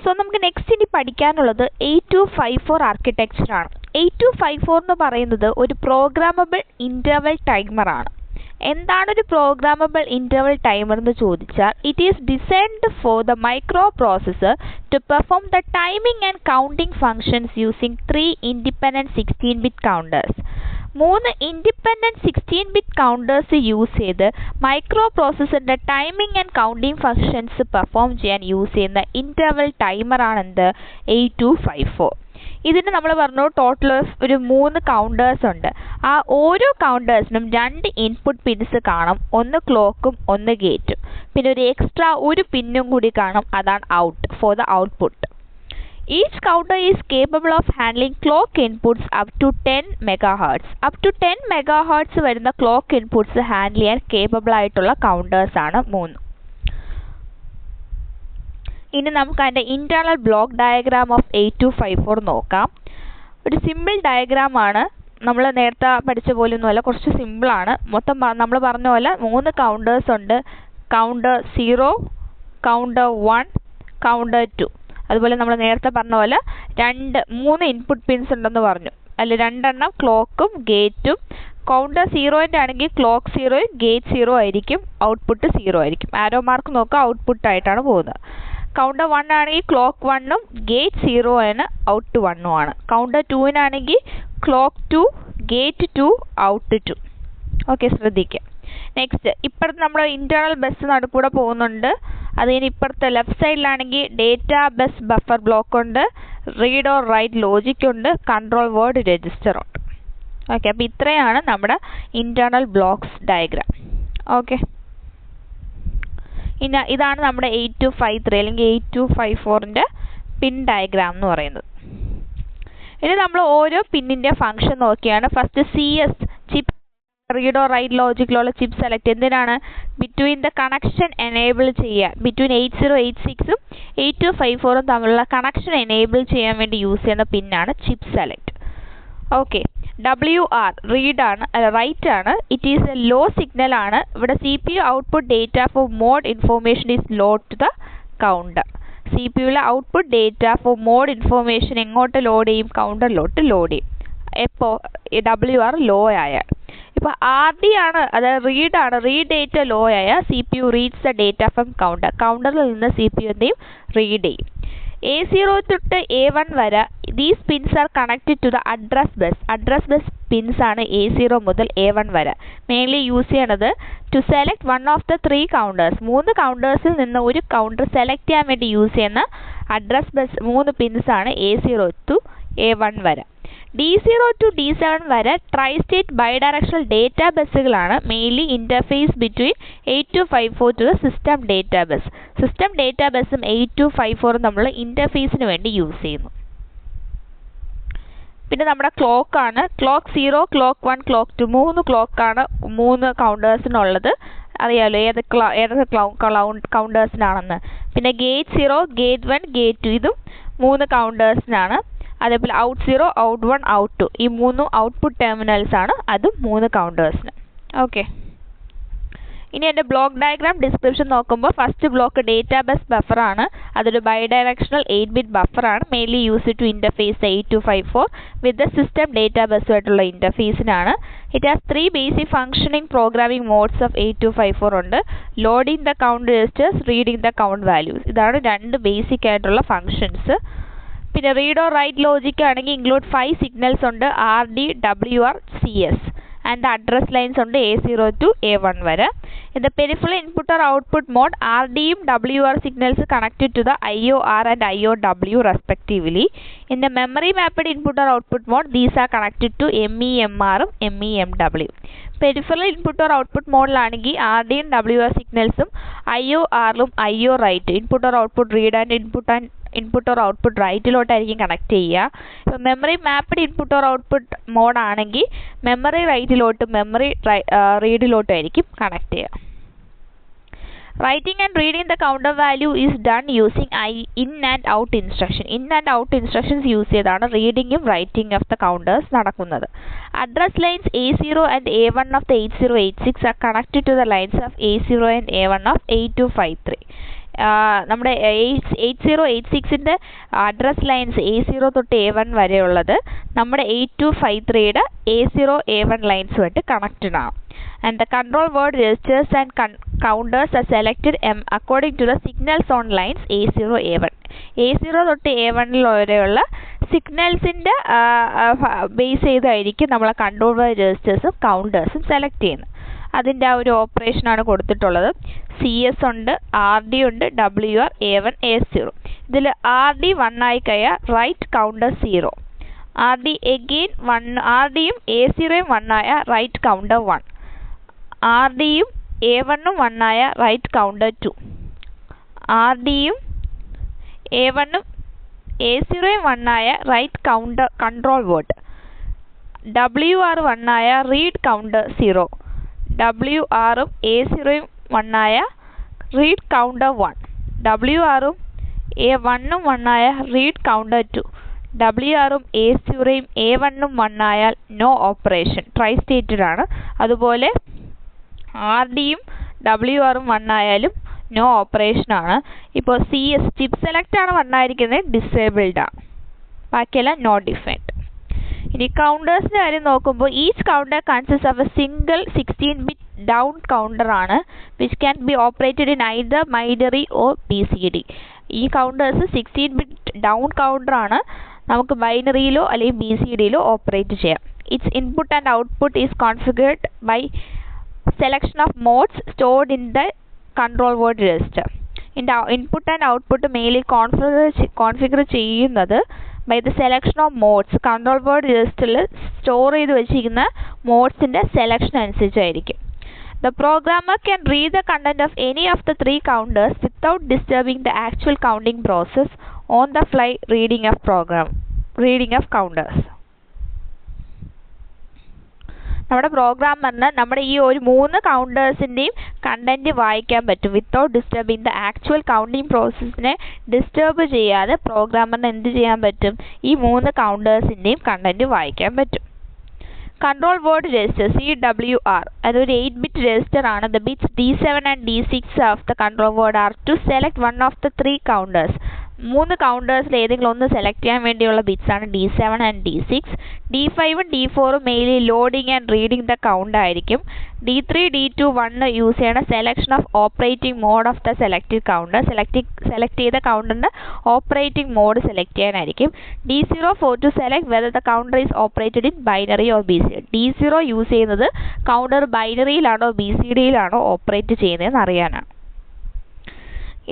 So നമുക്ക് next ഇനി പഠിക്കാനുള്ളത് 8254 ആർക്കിടെക്ചർ ആണ്. 8254 എന്ന് പറയുന്നത് ഒരു പ്രോഗ്രാമബിൾ ഇൻ്റർവൽ ടൈമർ ആണ്. എന്താണ് ഒരു പ്രോഗ്രാമബിൾ ഇൻ്റർവൽ ടൈമർ എന്ന് ചോദിച്ചാൽ, it is designed for the microprocessor to perform the timing and counting functions using 3 independent 16-ബിറ്റ് കൗണ്ടേഴ്സ്. 3 ഇൻഡിപെൻഡൻറ്റ് 16-ബിറ്റ് കൗണ്ടേഴ്സ് യൂസ് ചെയ്ത് മൈക്രോ പ്രോസസ്സറിൻ്റെ timing and counting functions perform ചെയ്യാൻ യൂസ് ചെയ്യുന്ന ഇൻ്റർവൽ ടൈമറാണ് എന്ത് 8254. ഇതിന് നമ്മൾ പറഞ്ഞു ടോട്ടൽ ഒരു 3 കൗണ്ടേഴ്സ് ഉണ്ട്. ആ ഓരോ കൗണ്ടേഴ്സിനും 2 ഇൻപുട്ട് പിൻസ് കാണും, ഒന്ന് ക്ലോക്കും ഒന്ന് ഗേറ്റും. പിന്നെ ഒരു എക്സ്ട്രാ ഒരു പിന്നും കൂടി കാണും, അതാണ് out for the output. Each counter is capable of handling clock inputs up to 10 megahertz. Up to 10 megahertz വരുന്ന ക്ലോക്ക് ഇൻപുട്ട്സ് ഹാൻഡിൽ ചെയ്യാൻ കേപ്പബിൾ ആയിട്ടുള്ള കൗണ്ടേഴ്സാണ് 3. ഇനി നമുക്ക് അതിൻ്റെ ഇൻറ്റേർണൽ ബ്ലോക്ക് ഡയഗ്രാം ഓഫ് 8254 നോക്കാം. ഒരു സിമ്പിൾ ഡയഗ്രാമാണ്. നമ്മൾ നേരത്തെ പഠിച്ച പോലെ ഒന്നുമല്ല, കുറച്ച് സിമ്പിളാണ്. മൊത്തം നമ്മൾ പറഞ്ഞ പോലെ 3 കൗണ്ടേഴ്സ് ഉണ്ട്. Counter 0, counter 1, counter 2. അതുപോലെ നമ്മൾ നേരത്തെ പറഞ്ഞ പോലെ 3 ഇൻപുട്ട് പിൻസ് ഉണ്ടെന്ന് പറഞ്ഞു. അതിൽ 2 എണ്ണം ക്ലോക്കും ഗേറ്റും. കൗണ്ടർ 0ൻ്റെ ആണെങ്കിൽ ക്ലോക്ക് 0, ഗേറ്റ് 0 ആയിരിക്കും, ഔട്ട്പുട്ട് 0 ആയിരിക്കും. ആരോ മാർക്ക് നോക്കുക, ഔട്ട്പുട്ടായിട്ടാണ് പോകുന്നത്. കൗണ്ടർ 1 ആണെങ്കിൽ ക്ലോക്ക് 1ഉം ഗേറ്റ് 0 ആണ്, ഔട്ട് 1ഉം ആണ്. കൗണ്ടർ 2നാണെങ്കിൽ ക്ലോക്ക് 2, ഗേറ്റ് 2, ഔട്ട് 2. ഓക്കെ, ശ്രദ്ധിക്കുക. നെക്സ്റ്റ്, ഇപ്പുറത്ത് നമ്മുടെ ഇൻറ്റേർണൽ ബസ് നടുക്കൂടെ പോകുന്നുണ്ട്. അതിന് ഇപ്പുറത്തെ ലെഫ്റ്റ് സൈഡിലാണെങ്കിൽ ഡേറ്റാ ബസ് ബഫർ ബ്ലോക്ക് ഉണ്ട്, റീഡ് ഓർ റൈറ്റ് ലോജിക് ഉണ്ട്, കൺട്രോൾ വേർഡ് രജിസ്റ്റർ ഉണ്ട്. ഓക്കെ, അപ്പോൾ ഇത്രയാണ് നമ്മുടെ ഇൻറ്റേർണൽ ബ്ലോക്സ് ഡയഗ്രാം. ഓക്കെ, ഇനി ഇതാണ് നമ്മുടെ 8253 അല്ലെങ്കിൽ 8254ൻ്റെ പിൻ ഡയഗ്രാം എന്ന് പറയുന്നത്. ഇനി നമ്മൾ ഓരോ പിന്നിൻ്റെ ഫംഗ്ഷൻ നോക്കിയാണ്. First CS chip read or write ലോജിക്കിലുള്ള ചിപ്പ് സെലക്ട്. എന്തിനാണ്? ബിറ്റ്വീൻ ദ കണക്ഷൻ എനേബിൾ ചെയ്യുക. ബിറ്റ്വീൻ 8086ഉം 8254ഉം തമ്മിലുള്ള കണക്ഷൻ എനേബിൾ ചെയ്യാൻ വേണ്ടി യൂസ് ചെയ്യുന്ന പിന്നാണ് chip select. Okay, WR read ആണ്, അല്ല റൈറ്റ് ആണ്. It is a low signal ആണ്. ഇവിടെ CPU output data for mode information is load to the counter. CPUവിലെ output data for mode information എങ്ങോട്ട് ലോഡ് ചെയ്യും? കൗണ്ടറിലോട്ട് ലോഡ് ചെയ്യും. എപ്പോൾ? WR ലോ ആയാൽ. ഇപ്പോൾ RD ആണ്, അതായത് റീഡ് ആണ്. റീഡ് ഡേറ്റ ലോ ആയാൽ CPU reads the data from counter. കൗണ്ടറിൽ നിന്ന് CPU എന്ത് ചെയ്യും? റീഡ് ചെയ്യും. A0 തൊട്ട് A1 വരെ these pins are connected to the address bus. Address bus pins ആണ് A0 മുതൽ A1 വരെ. മെയിൻലി യൂസ് ചെയ്യണത് to select one of the 3 counters. 3 കൗണ്ടേഴ്സിൽ നിന്ന് ഒരു കൗണ്ടർ സെലക്ട് ചെയ്യാൻ വേണ്ടി യൂസ് ചെയ്യുന്ന അഡ്രസ് ബസ് 3 പിൻസ് ആണ് A0 ടു A1 വരെ. D0 ടു D7 വരെ ട്രൈ സ്റ്റേറ്റ് ബൈഡയറക്ഷണൽ ഡേറ്റാ ബസ്സുകളാണ്. Mainly interface between 8254 to the system data bus. System data ബസ്സും 8254ഉം തമ്മിലുള്ള ഇൻ്റർഫേസിന് വേണ്ടി യൂസ് ചെയ്യുന്നു. പിന്നെ നമ്മുടെ ക്ലോക്കാണ്. Clock 0, clock 1, clock 2. 3 ക്ലോക്കാണ് 3 കൗണ്ടേഴ്സിനുള്ളത്. അറിയാമല്ലോ ഏതൊക്കെ കൗണ്ടേഴ്സിനാണെന്ന്. പിന്നെ ഗേറ്റ് 0, ഗേറ്റ് 1, ഗേറ്റ് 2 ഇതും 3 കൗണ്ടേഴ്സിനാണ്. അതേപോലെ ഔട്ട് 0, ഔട്ട് 1, ഔട്ട് 2 ഈ 3 ഔട്ട്പുട്ട് ടെർമിനൽസ് ആണ്, അതും 3 കൗണ്ടേഴ്സിന്. ഓക്കെ, ഇനി എൻ്റെ ബ്ലോക്ക് ഡയഗ്രാം ഡിസ്ക്രിപ്ഷൻ നോക്കുമ്പോൾ ഫസ്റ്റ് ബ്ലോക്ക് ഡേറ്റാ ബസ് ബഫറാണ്. അതൊരു ബൈഡയറക്ഷണൽ 8-ബിറ്റ് ബഫറാണ്. Mainly use to interface 8254 with the system data ബസ്സുമായിട്ടുള്ള ഇൻ്റർഫേസിനാണ്. It has 3 basic functioning programming modes of 8254 ഉണ്ട്. Loading the count registers, reading the count values. ഇതാണ് 2 basic ആയിട്ടുള്ള ഫംഗ്ഷൻസ്. പിന്നെ റീഡ് ഓർ റൈറ്റ് ലോജിക് ആണെങ്കിൽ ഇൻക്ലൂഡ് 5 സിഗ്നൽസ് ഉണ്ട്. RD, WR, CS and the address lines ഉണ്ട് A0 to A1 വരെ. In the peripheral input or output mode RDയും WR signals connected to the IOR and IOW respectively. In the memory mapped input or output mode these are connected to MEMRും MEMW. Peripheral input or output മോഡിലാണെങ്കിൽ RDയും WR സിഗ്നൽസും IORലും IO write input or output read and input or output റൈറ്റിലോട്ടായിരിക്കും connect ചെയ്യുക. ഇപ്പോൾ memory mapped input or output മോഡാണെങ്കിൽ memory റൈറ്റിലോട്ടും മെമ്മറി റീഡിലോട്ടും ആയിരിക്കും കണക്ട് ചെയ്യുക. Writing and reading the counter value is done using in and out instruction. In and out instructions use ചെയ്താണ് readingും writing of the counters നടക്കുന്നത്. Address lines A0 and A1 of the 8086 are connected to the lines of A0 and A1 of 8253. നമ്മുടെ 8086-ന്റെ address lines A0 തൊട്ട് A1 വരെയുള്ളത് നമ്മുടെ 8253-യുടെ A0 A1 ലൈൻസുമായിട്ട് connected ആണ്. And the control word registers and counters are selected according to the signals on lines A0 A1. A0 തൊട്ട് A1 വരെയുള്ള സിഗ്നൽസിൻ്റെ base ചെയ്തായിരിക്കും നമ്മളെ control word രജിസ്റ്റേഴ്സും കൗണ്ടേഴ്സും select ചെയ്യുന്നത്. അതിൻ്റെ ആ ഒരു ഓപ്പറേഷനാണ് കൊടുത്തിട്ടുള്ളത്. CS ഉണ്ട്, RD ഉണ്ട്, WR A1 A0. ഇതിൽ RD 1 ആയി കഴിഞ്ഞാൽ റൈറ്റ് കൗണ്ടർ 0. RDയും A0യും 1 ആയ റൈറ്റ് കൗണ്ടർ 1. RDയും A1ഉം 1 ആയ റൈറ്റ് കൗണ്ടർ 2. RDയും A1ഉം A0യും 1 ആയ write counter control word. WR 1 ആയ റീഡ് കൗണ്ടർ 0. WRഉം A0യും 1 ആയ റീഡ് കൗണ്ടർ 1. WRഉം A1ഉം 1 ആയ റീഡ് കൗണ്ടർ 2. WRഉം A0യും A1ഉം 1 ആയാൽ നോ ഓപ്പറേഷൻ, ട്രൈ സ്റ്റേറ്റഡ് ആണ്. അതുപോലെ RDയും WRഉം 1 ആയാലും നോ ഓപ്പറേഷൻ ആണ്. ഇപ്പോൾ CS ചിപ്പ് സെലക്ട് ആണ് 1 ആയിരിക്കുന്നത്, ഡിസേബിൾഡ് ആണ്. ബാക്കിയെല്ലാം നോട്ട് ഡിഫൈൻഡ്. ഇനി കൗണ്ടേഴ്സിൻ്റെ കാര്യം നോക്കുമ്പോൾ each counter consist of a single 16-bit down counter ആണ്, which can be operated in either binary or BCD. ഈ കൗണ്ടേഴ്സ് 16-bit ഡൗൺ കൗണ്ടർ ആണ്, നമുക്ക് ബൈനറിയിലോ അല്ലെങ്കിൽ BCDയിലോ ഓപ്പറേറ്റ് ചെയ്യാം. Its input and output is configured by selection of modes stored in the control word register. ഇതിൻ്റെ input and output mainly configure ചെയ്യുന്നത് by the selection of modes. Control word രജിസ്റ്ററിൽ store ചെയ്ത് വെച്ചിരിക്കുന്ന മോഡ്സിൻ്റെ സെലക്ഷൻ അനുസരിച്ചായിരിക്കും. The programmer can read the content of any of the 3 counters without disturbing the actual counting process. On the fly reading of counters. നമ്മുടെ പ്രോഗ്രാമറിന് നമ്മുടെ ഈ ഒരു 3 കൗണ്ടേഴ്സിൻ്റെയും content വായിക്കാൻ പറ്റും. Without disturbing the actual counting പ്രോസസ്സിനെ ഡിസ്റ്റർബ് ചെയ്യാതെ പ്രോഗ്രാമറിന് എന്ത് ചെയ്യാൻ പറ്റും? ഈ 3 കൗണ്ടേഴ്സിൻ്റെയും കണ്ടന്റ് വായിക്കാൻ പറ്റും. കൺട്രോൾ വേർഡ് രജിസ്റ്റർ CWR അതൊരു 8-bit രജിസ്റ്റർ ആണ്. The bits D7 and D6 of the control word are to select one of the 3 counters. 3 കൗണ്ടേഴ്സിൽ ഏതെങ്കിലും ഒന്ന് സെലക്ട് ചെയ്യാൻ വേണ്ടിയുള്ള ബിറ്റ്സ് ആണ് D7 and D6. D5ഉം D4ഉം mainly loading and reading the count ആയിരിക്കും. D3, D2, 1 യൂസ് ചെയ്യണ selection of operating mode of the selected counter. Select ചെയ്ത കൗണ്ടറിൻ്റെ ഓപ്പറേറ്റിംഗ് മോഡ് സെലക്ട് ചെയ്യാനായിരിക്കും. D0 for to select whether the counter is operated in binary or BCD. D0 use ചെയ്യുന്നത് counter ബൈനറിയിലാണോ BCDയിലാണോ operate ചെയ്യുന്നതെന്ന് അറിയാനാണ്.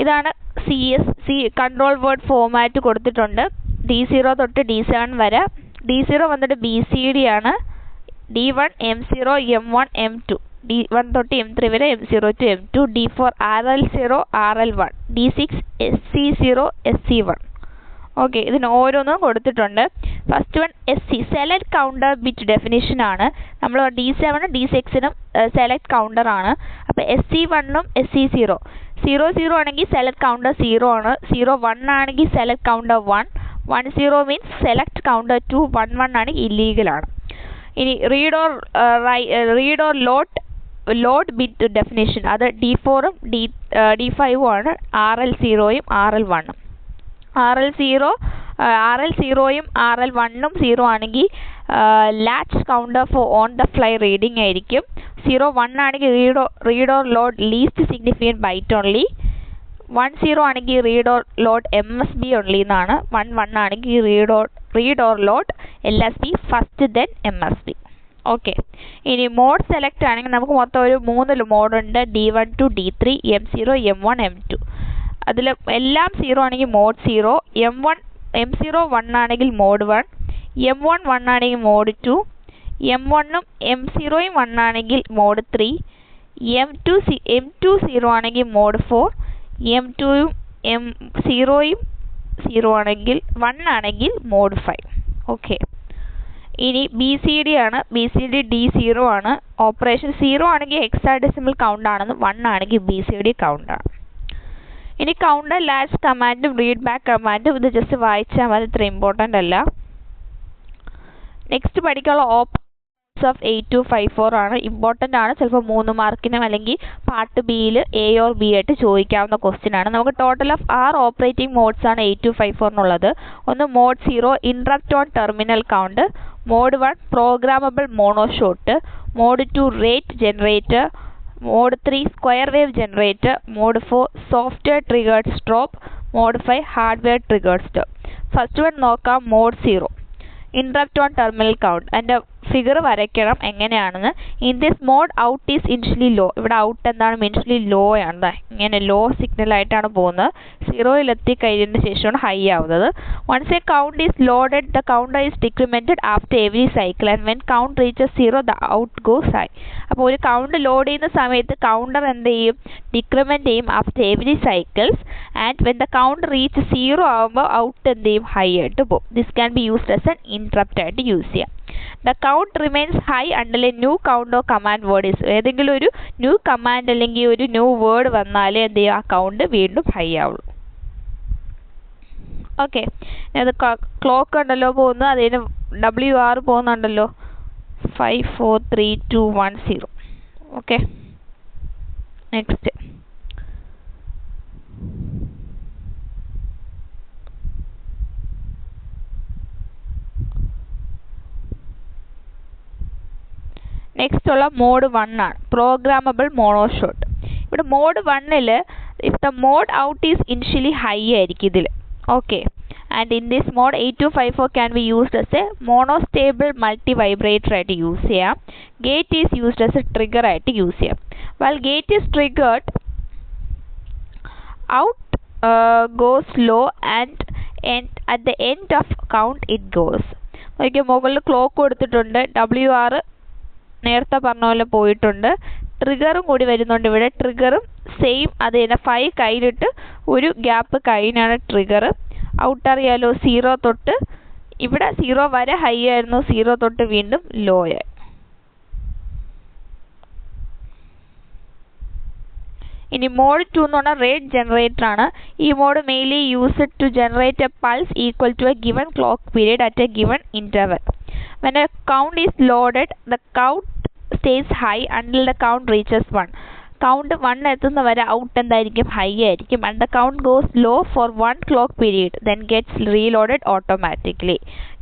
ഇതാണ് control word format കൊടുത്തിട്ടുണ്ട്. D0 തൊട്ട് D7 വരെ. D0 വന്നിട്ട് BCD ആണ്. D1 M0 M1 M2. D1 തൊട്ട് M3 വരെ M0 to M2. D4 RL0 RL1. D6 SC0 SC1. Okay, ഇതിന് ഓരോന്നും കൊടുത്തിട്ടുണ്ട്. First one SC select counter bit definition ആണ്. നമ്മൾ D7 D6നും സെലക്ട് കൗണ്ടർ ആണ്. അപ്പോൾ SC1ഉം SC0 00 ആണെങ്കിൽ സെലക്ട് കൗണ്ടർ 0 ആണ്. 01 ആണെങ്കിൽ select counter 1. 10 means select counter 2. 11 ആണെങ്കിൽ ഇല്ലീഗൽ ആണ്. ഇനി read or load bit definition അത് D4ഉം D5ഉം ആണ്. RL0യും RL1ഉം. RL0യും RL1ഉം 0 ആണെങ്കിൽ latch counter for on the fly reading ആയിരിക്കും. 01 ആണെങ്കിൽ read or load least significant byte only. 10 ആണെങ്കിൽ read or load MSB only എന്നാണ്. 11 ആണെങ്കിൽ read or load LSB first then MSB. Okay, ഇനി മോഡ് സെലക്ട് ആണെങ്കിൽ നമുക്ക് മൊത്തം ഒരു 3 മോഡുണ്ട്. D1 to D3 M0 M1 M2. അതിൽ എല്ലാം 0 ആണെങ്കിൽ മോഡ് 0. M0 1 ആണെങ്കിൽ മോഡ് 1. M1 1 ആണെങ്കിൽ മോഡ് 2. M1ഉം M0യും 1 ആണെങ്കിൽ മോഡ് 3. M2 0 ആണെങ്കിൽ മോഡ് 4. M2യും M0യും 0 ആണെങ്കിൽ 1 ആണെങ്കിൽ മോഡ് 5. ഓക്കെ, ഇനി BCD ആണ്. BCD D0 ആണ്. ഓപ്പറേഷൻ 0 ആണെങ്കിൽ ഹെക്സാഡെസിമൽ കൗണ്ട് ആണെന്ന്, 1 ആണെങ്കിൽ BCD കൗണ്ട് ആണ്. ഇനി കൗണ്ടർ ലാച്ച് കമാൻഡും റീഡ് ബാക്ക് കമാൻഡും ഇത് ജസ്റ്റ് വായിച്ചാൽ മതി, ഇത്ര ഇമ്പോർട്ടൻ്റ് അല്ല. നെക്സ്റ്റ് പഠിക്കാനുള്ള ഓഫ് 8254 ആണ്. ഇമ്പോർട്ടൻ്റ് ആണ്. ചിലപ്പോൾ 3 മാർക്കിനും അല്ലെങ്കിൽ പാർട്ട് ബിയിൽ എ ഓർ ബി ആയിട്ട് ചോദിക്കാവുന്ന ക്വസ്റ്റ്യൻ ആണ്. നമുക്ക് ടോട്ടൽ ഓഫ് 6 ഓപ്പറേറ്റിംഗ് മോഡ്സ് ആണ് 8254 എന്നുള്ളത്. ഒന്ന് mode 0 interrupt on terminal count, mode 1 programmable monoshot, mode 2 rate generator, mode 3 square wave generator, mode 4 software triggered strobe, mode 5 hardware triggered strobe. First one നോക്കാം. Mode 0 interrupt on terminal count. അതിൻ്റെ figure വരയ്ക്കണം എങ്ങനെയാണെന്ന്. In this mode out is initially low. ഇവിടെ out എന്താണ്? Initially low ആണ്. ഇങ്ങനെ law signal ആയിട്ടാണ് പോകുന്നത്. 0-ൽ എത്തിക്കഴിഞ്ഞതിന് ശേഷമാണ് ഹൈ ആവുന്നത്. Once a count is loaded the counter is decremented after every cycle and when count reaches 0 the out goes high. അപ്പോൾ ഒരു കൗണ്ട് ലോഡ് ചെയ്യുന്ന സമയത്ത് കൗണ്ടർ എന്ത് ചെയ്യും? ഡിക്രിമെൻറ്റ് ചെയ്യും after every cycles. And when the count reach 0 ആകുമ്പോൾ out എന്ത് ചെയ്യും? ഹൈ ആയിട്ട് പോകും. This can be used as an interrupt ആയിട്ട് യൂസ് ചെയ്യാം. The count remains high until a new count or command word is. ഏതെങ്കിലും ഒരു ന്യൂ കമാൻഡ് അല്ലെങ്കിൽ ഒരു ന്യൂ വേർഡ് വന്നാലേ എന്ത് ചെയ്യും? ആ കൗണ്ട് വീണ്ടും ഹൈ ആവുള്ളൂ. ഓക്കെ, അത് ക്ലോക്ക് ഉണ്ടല്ലോ പോകുന്നത്. അതിന് WR പോകുന്നുണ്ടല്ലോ. 5 4 3 2 1 0. ഓക്കെ, നെക്സ്റ്റ് നെക്സ്റ്റ് ഉള്ള മോഡ് 1 ആണ്, പ്രോഗ്രാമബിൾ മോണോഷോട്ട്. ഇവിടെ മോഡ് 1-ൽ if the mode out is initially high ആയിരിക്കും ഇതിൽ. Okay, and in this mode 8254 can be used as a monostable multivibrator ആയിട്ട് യൂസ് ചെയ്യാം. Gate is used as a trigger ആയിട്ട് use ചെയ്യാം. While gate is triggered out goes low and at the end of count it goes. നോക്കിയാൽ മുകളിൽ clock കൊടുത്തിട്ടുണ്ട്. WR നേരത്തെ പറഞ്ഞ പോലെ പോയിട്ടുണ്ട്. ട്രിഗറും കൂടി വരുന്നുണ്ട് ഇവിടെ. ട്രിഗറും സെയിം അത് തന്നെ 5 കയ്യിലിട്ട് ഒരു ഗ്യാപ്പ് കഴിഞ്ഞാണ് ട്രിഗർ. ഔട്ട് അറിയാലോ 0 തൊട്ട് ഇവിടെ 0 വരെ ഹൈ ആയിരുന്നു, 0 തൊട്ട് വീണ്ടും ലോ ആയി. ഇനി മോഡ് 2 എന്ന് പറഞ്ഞാൽ റേറ്റ് ജനറേറ്റർ ആണ്. ഈ mode mainly used to generate a pulse equal to a given clock period at a given interval. When a count is loaded, the count stays high until the count reaches 1. Count 1 എത്തുന്ന വരെ out എന്തായിരിക്കും? High ആയിരിക്കും. And the count goes low for 1 clock period, then gets reloaded automatically.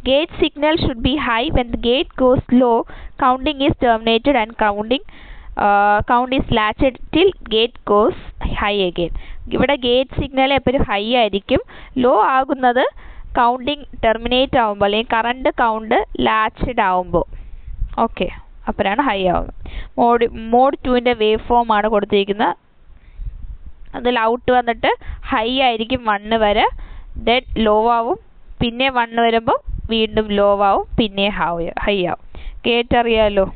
Gate signal should be high. When the gate goes low, counting is terminated and count is latched till gate goes high again. ഇവിടെ gate signal എപ്പോഴും high ആയിരിക്കും. Law ആകുന്നത് counting terminate ആകുമ്പോൾ അല്ലെങ്കിൽ current count ലാച്ച്ഡ് ആകുമ്പോൾ. Okay, അപ്പോഴാണ് high ആവുന്നത്. Mode 2-ൻ്റെ wave form ആണ് കൊടുത്തിരിക്കുന്നത്. അതിൽ ഔട്ട് വന്നിട്ട് ഹൈ ആയിരിക്കും 1 വരെ, ദെൻ ലോ ആവും, പിന്നെ 1 വരുമ്പോൾ വീണ്ടും ലോ ആവും, പിന്നെ ഹൈ ആവും. ഗേറ്റ് അറിയാലോ.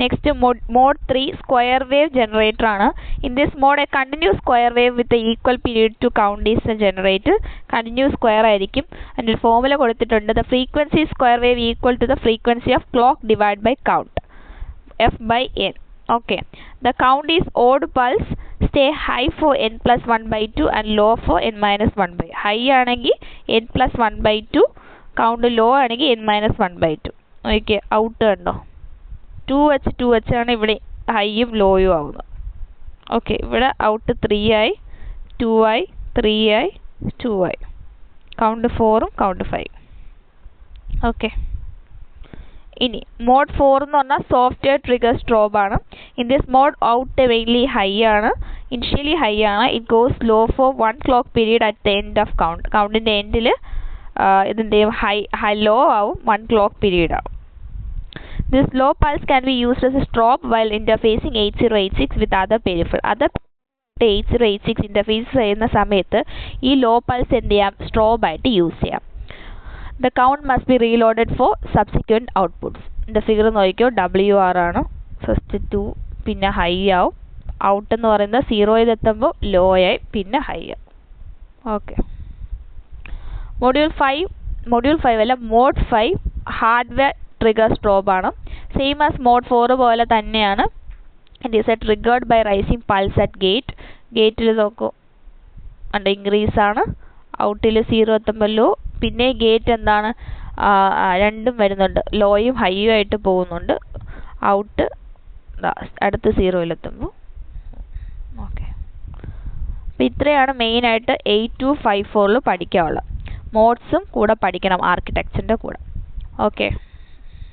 Next mode 3 square wave generator ആണ്. In this mode a continuous square wave with equal period to count is generate. Continuous square ആയിരിക്കും. അതിൻ്റെ ഫോർമുല കൊടുത്തിട്ടുണ്ട്. The frequency square wave equal to the frequency of clock divide by count, F/n. Okay, the count is odd pulse, stay high for n+1/2 and low for n-1/2. High ആണെങ്കിൽ n+1/2, count law ആണെങ്കിൽ n-1/2. Okay, out കണ്ടോ 2 വെച്ചാണ് ഇവിടെ ഹൈയും ലോയും ആവുന്നത്. Okay, ഇവിടെ out 3 ആയി, 2 ആയി, 3 ആയി, 2 ആയി. കൗണ്ട് 4ഉം കൗണ്ട് 5. ഓക്കെ, ഇനി മോഡ് 4 എന്ന് പറഞ്ഞാൽ സോഫ്റ്റ്വെയർ ട്രിഗർ സ്ട്രോബ് ആണ്. In this mode out mainly high ആണ്, ഇനിഷ്യലി ഹൈ ആണ്. It goes low for 1 clock period at the end of count. കൗണ്ടിൻ്റെ എൻഡിൽ ഇതിൻ്റെ ഹൈ ലോ ആവും, 1 ക്ലോക്ക് പീരീഡ് ആവും. This low pulse can be used as a strobe while interfacing 8086 with other peripheral. Other 8086 interface ചെയ്യുന്ന സമയത്ത് ഈ law pulse എന്ത് ചെയ്യാം? സ്ട്രോബ് ആയിട്ട് യൂസ് ചെയ്യാം. The count must be reloaded for subsequent outputs. ഇതിൻ്റെ ഫിഗർ നോക്കിയോ, WR ആണ്. ഫസ്റ്റ് 2, പിന്നെ ഹൈ ആവും. ഔട്ട് എന്ന് പറയുന്നത് 0-ൽ എത്തുമ്പോൾ ലോ ആയി, പിന്നെ ഹൈ ആവും. ഓക്കെ, മോഡ് 5 അല്ല, മോഡ് 5 ഹാർഡ്വെയർ ട്രിഗർ സ്ട്രോബ് ആണ്. സെയിം ആസ് മോഡ് 4 പോലെ തന്നെയാണ്. It is a triggered by rising pulse at gate. ഗേറ്റിൽ നോക്കൂ, ഇൻക്രീസ് ആണ്. ഔട്ടിൽ 0 എത്തുമ്പോൾ ലോ, പിന്നെ ഗേറ്റ് എന്താണ് രണ്ടും വരുന്നുണ്ട്, ലോയും ഹൈയും ആയിട്ട് പോകുന്നുണ്ട്. ഔട്ട് അടുത്ത് 0-ലെത്തുമ്പോൾ. ഓക്കെ, അപ്പോൾ ഇത്രയാണ് മെയിനായിട്ട് 8254 പഠിക്കാനുള്ളത്. മോഡ്സും കൂടെ പഠിക്കണം ആർക്കിടെക്ചറിൻ്റെ കൂടെ. ഓക്കെ.